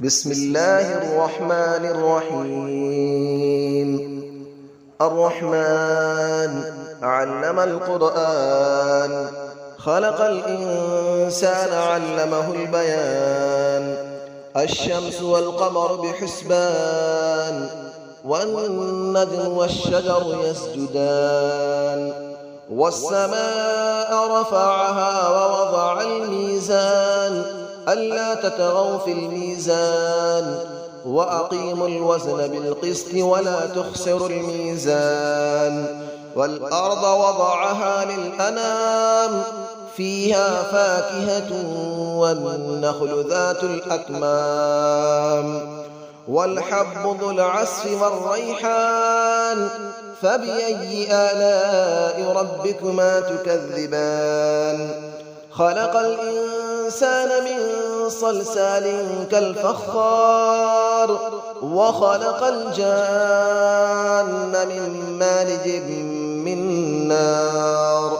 بسم الله الرحمن الرحيم. الرحمن علم القرآن، خلق الإنسان علمه البيان. الشمس والقمر بحسبان، والنجم والشجر يسجدان. والسماء رفعها ووضع الميزان، ألا تطغوا في الميزان، وأقيموا الوزن بالقسط ولا تخسروا الميزان. والأرض وضعها للأنام، فيها فاكهة والنخل ذات الأكمام. والحب ذو العصف والريحان، فبأي آلاء ربكما تكذبان. خلق الإنسان من صلصال كالفخار، وخلق الجان من مارج من نار.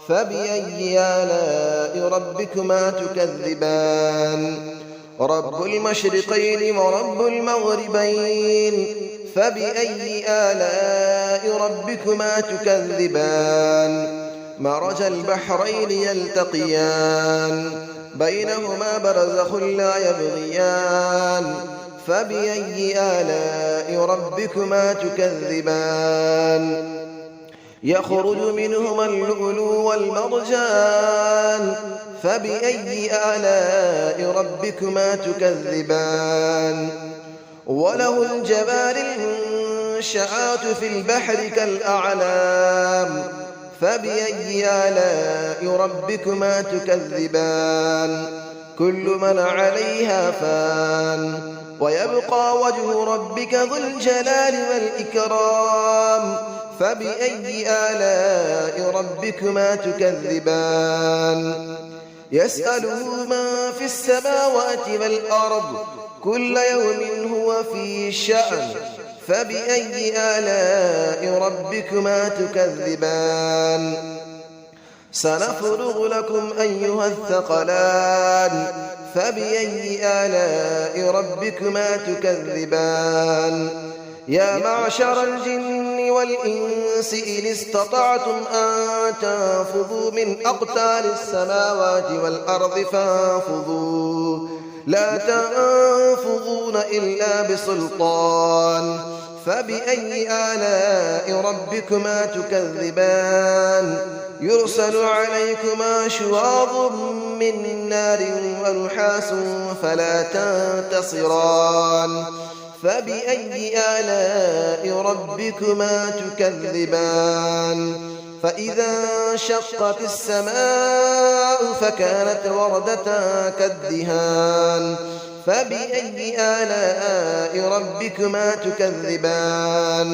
فبأي آلاء ربكما تكذبان. رب المشرقين ورب المغربين، فبأي آلاء ربكما تكذبان. مرج البحرين يلتقيان، بينهما برزخ لا يبغيان. فبأي آلاء ربكما تكذبان. يخرج منهما اللؤلؤ والمرجان، فبأي آلاء ربكما تكذبان. وله الجوار المنشآت في البحر كالأعلام، فبأي آلاء ربكما تكذبان. كل من عليها فان، ويبقى وجه ربك ذو الجلال والإكرام. فبأي آلاء ربكما تكذبان. يسأله من في السماوات والأرض، كل يوم هو في شأن. فبأي آلاء ربكما تكذبان. سنفرغ لكم أيها الثقلان، فبأي آلاء ربكما تكذبان. يا معشر الجن والإنس إن استطعتم أن تنفذوا من أقطار السماوات والأرض فانفذوا، لا تنفذون إلا بسلطان. فبأي آلاء ربكما تكذبان. يرسل عليكما شواظ من نار ونحاس فلا تنتصران. فبأي آلاء ربكما تكذبان. فإذا انشقت السماء فكانت وردة كالدهان. فبأي آلاء ربكما تكذبان.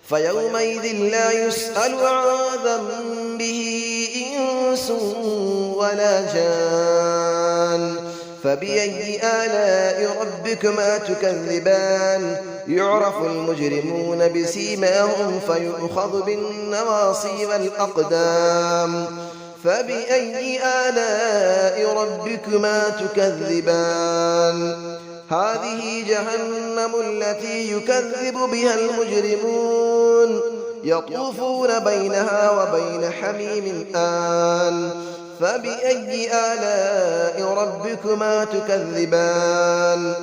فيومئذ لا يسأل عن ذنبه إنس ولا جان. فبأي آلاء ربكما تكذبان. يعرف المجرمون بسيماهم فيؤخذ بالنواصي والأقدام. فبأي آلاء ربكما تكذبان. هذه جهنم التي يكذب بها المجرمون، يطوفون بينها وبين حميم آن. فبأي آلاء ربكما تكذبان.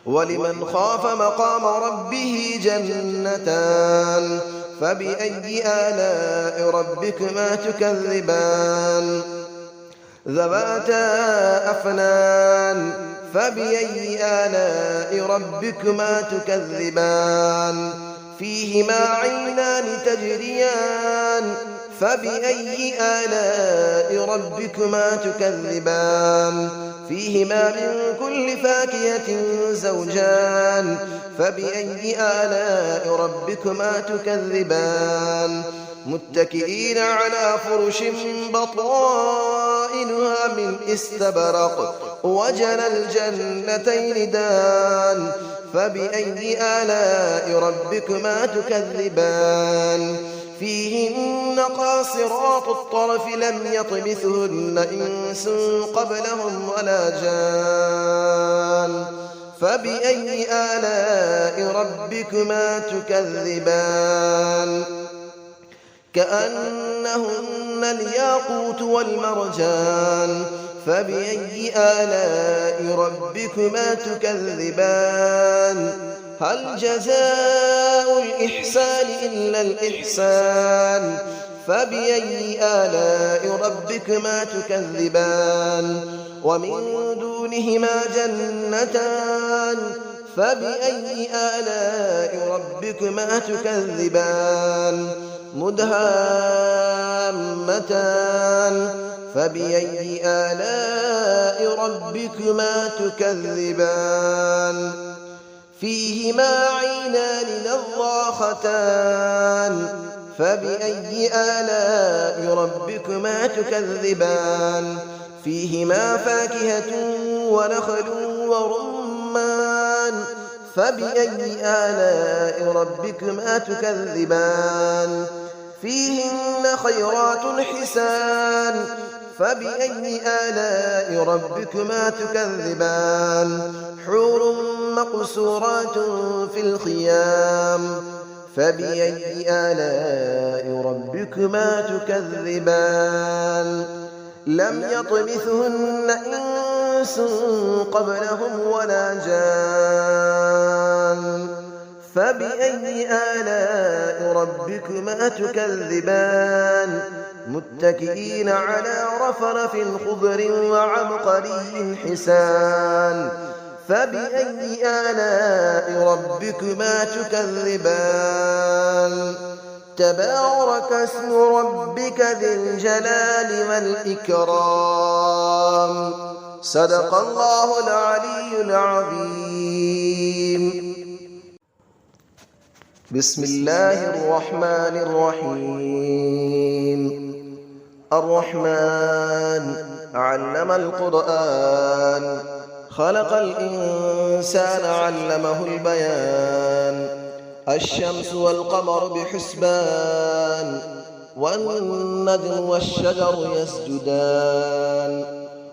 ولمن خاف مقام ربه جنتان. فبأي آلاء ربكما تكذبان. ذواتا أفنان. فبأي آلاء ربكما تكذبان. فيهما عينان تجريان. فبأي آلاء ربكما تكذبان. فيهما من كل فاكهة زوجان. فبأي آلاء ربكما تكذبان. متكئين على فرش بطائنها من استبرق، وجنى الجنتين دان. فبأي آلاء ربكما تكذبان. فيهن قاصرات الطرف لم يطمثهن إنس قبلهم ولا جان. فبأي آلاء ربكما تكذبان كأنهن الياقوت والمرجان فبأي آلاء ربكما تكذبان هل جزاء الإحسان إلا الإحسان فبأي آلاء ربكما تكذبان ومن دونهما جنتان فبأي آلاء ربكما تكذبان مدهامتان فبأي آلاء ربكما تكذبان فيهما عينان نضاختان فبأي آلاء ربكما تكذبان فيهما فاكهة ونخل ورمان فبأي آلاء ربكما تكذبان فيهن خيرات حسان فبأي آلاء ربكما تكذبان حور مقصورات في الخيام فبأي آلاء ربكما تكذبان لم يطمثهن إنس قبلهم ولا جان فبأي آلاء ربكما تكذبان متكئين على رفرف خضر وعبقري حسان فبأي آلاء ربكما تكذبان تبارك اسم ربك ذي الجلال والإكرام صدق الله العلي العظيم بسم الله الرحمن الرحيم الرحمن علم القرآن خلق الإنسان علمه البيان الشمس والقمر بحسبان والنجم والشجر يسجدان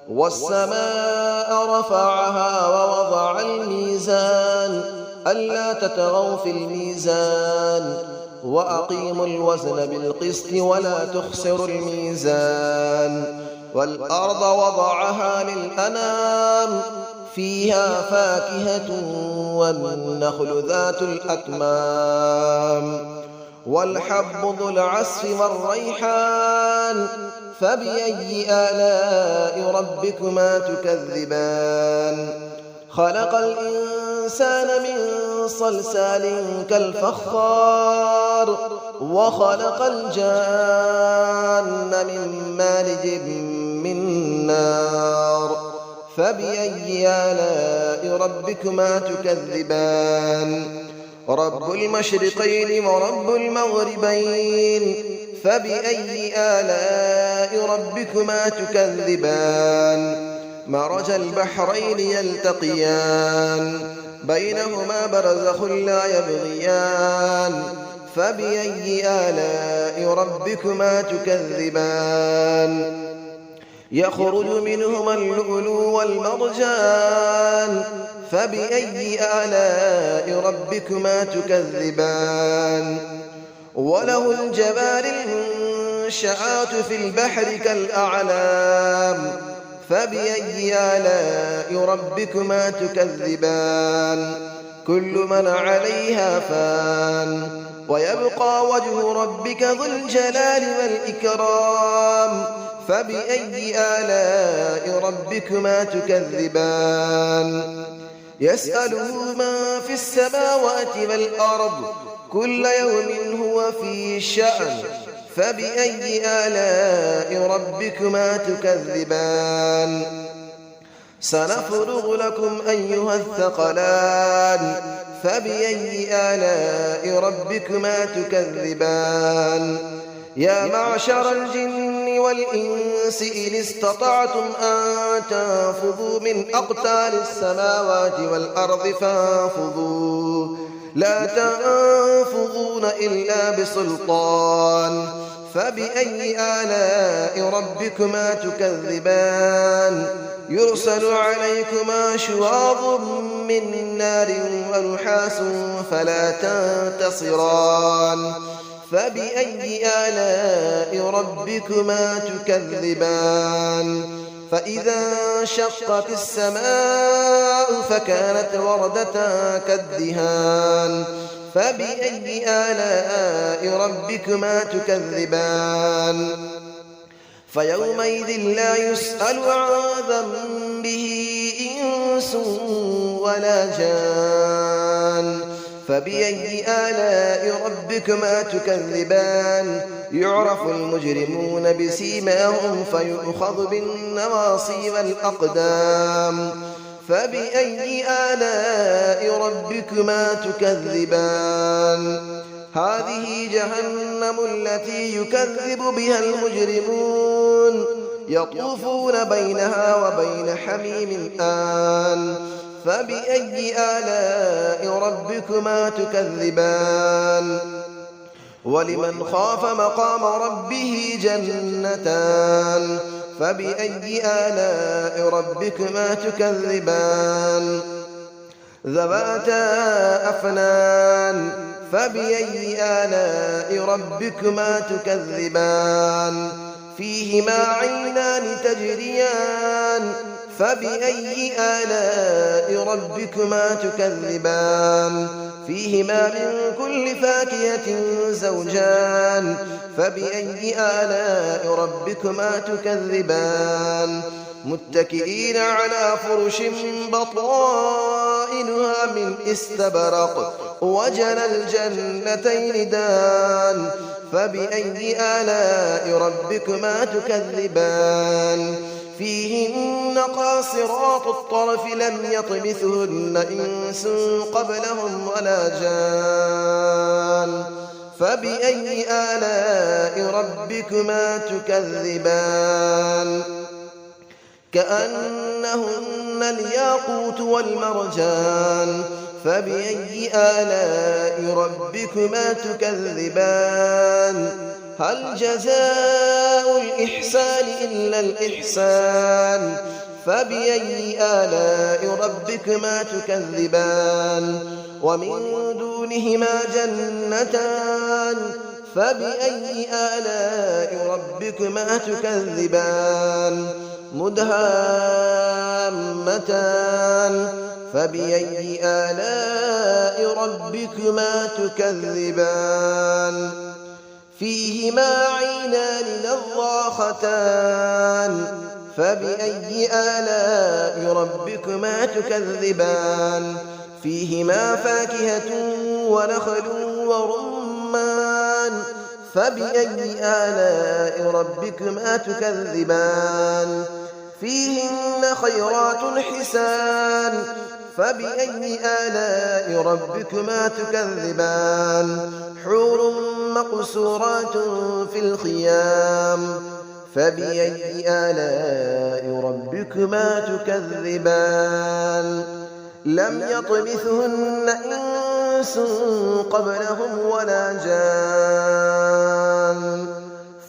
والسماء رفعها ووضع الميزان ألا تطغوا في الميزان وأقيموا الوزن بالقسط ولا تخسروا الميزان والأرض وضعها للأنام فيها فاكهة والنخل ذات الأكمام والحب ذو العصف والريحان فبأي آلاء ربكما تكذبان خلق الإنسان من صلصال كالفخار وخلق الجان من مارج من نار فبأي آلاء ربكما تكذبان رب المشرقين ورب المغربين فبأي آلاء ربكما تكذبان مرج البحرين يلتقيان بينهما برزخ لا يبغيان فبأي آلاء ربكما تكذبان يخرج منهما اللؤلؤ والمرجان فبأي آلاء ربكما تكذبان وله الجبال المنشآت في البحر كالأعلام فبأي آلاء ربكما تكذبان كل من عليها فان ويبقى وجه ربك ذو الجلال والإكرام فبأي آلاء ربكما تكذبان يسأله من في السماوات والأرض كل يوم هو في شأن فبأي آلاء ربكما تكذبان سنفرغ لكم أيها الثقلان فبأي آلاء ربكما تكذبان يا معشر الجن والإنس إن استطعتم أن تنفذوا من أقطار السماوات والأرض فانفذوا لا تنفذون إلا بسلطان فبأي آلاء ربكما تكذبان يرسل عليكما شواظ من نار ونحاس فلا تنتصران فبأي آلاء ربكما تكذبان فإذا انشقت السماء فكانت وردة كالدهان فبأي آلاء ربكما تكذبان فيومئذ لا يسأل عن ذنبه إنس ولا جان فبأي آلاء ربكما تكذبان يعرف المجرمون بسيماهم فيؤخذ بالنواصي والأقدام فبأي آلاء ربكما تكذبان هذه جهنم التي يكذب بها المجرمون يطوفون بينها وبين حميم آن فبأي آلاء ربكما تكذبان ولمن خاف مقام ربه جنتان فبأي آلاء ربكما تكذبان ذواتا أفنان فبأي آلاء ربكما تكذبان فيهما عينان تجريان فبأي آلاء ربكما تكذبان فيهما من كل فاكهة زوجان فبأي آلاء ربكما تكذبان متكئين على فرش بطائنها من استبرق وجنى الجنتين دان فبأي آلاء ربكما تكذبان فيهن قاصرات الطرف لم يطمثهن إنس قبلهم ولا جان فبأي آلاء ربكما تكذبان كأنهن الياقوت والمرجان فبأي آلاء ربكما تكذبان هل جزاء الإحسان إلا الإحسان فبأي آلاء ربكما تكذبان ومن دونهما جنتان فبأي آلاء ربكما تكذبان مدهامتان فبأي آلاء ربكما تكذبان فيهما عينان نضاختان فبأي آلاء ربكما تكذبان فيهما فاكهة ونخل ورمان فبأي آلاء ربكما تكذبان فيهن خيرات حسان فبأي آلاء ربكما تكذبان حور مقصورات في الخيام فبأي آلاء ربكما تكذبان لم يطمثهن إنس قبلهم ولا جان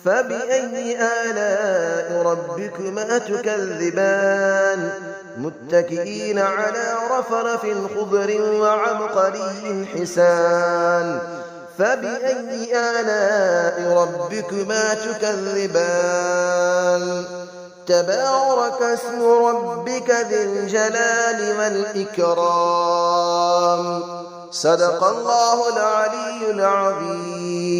فبأي آلاء ربكما تكذبان متكئين على رفرف خضر وعبقري حسان فبأي آلاء ربكما تكذبان تبارك اسم ربك ذي الجلال والإكرام صدق الله العلي العظيم.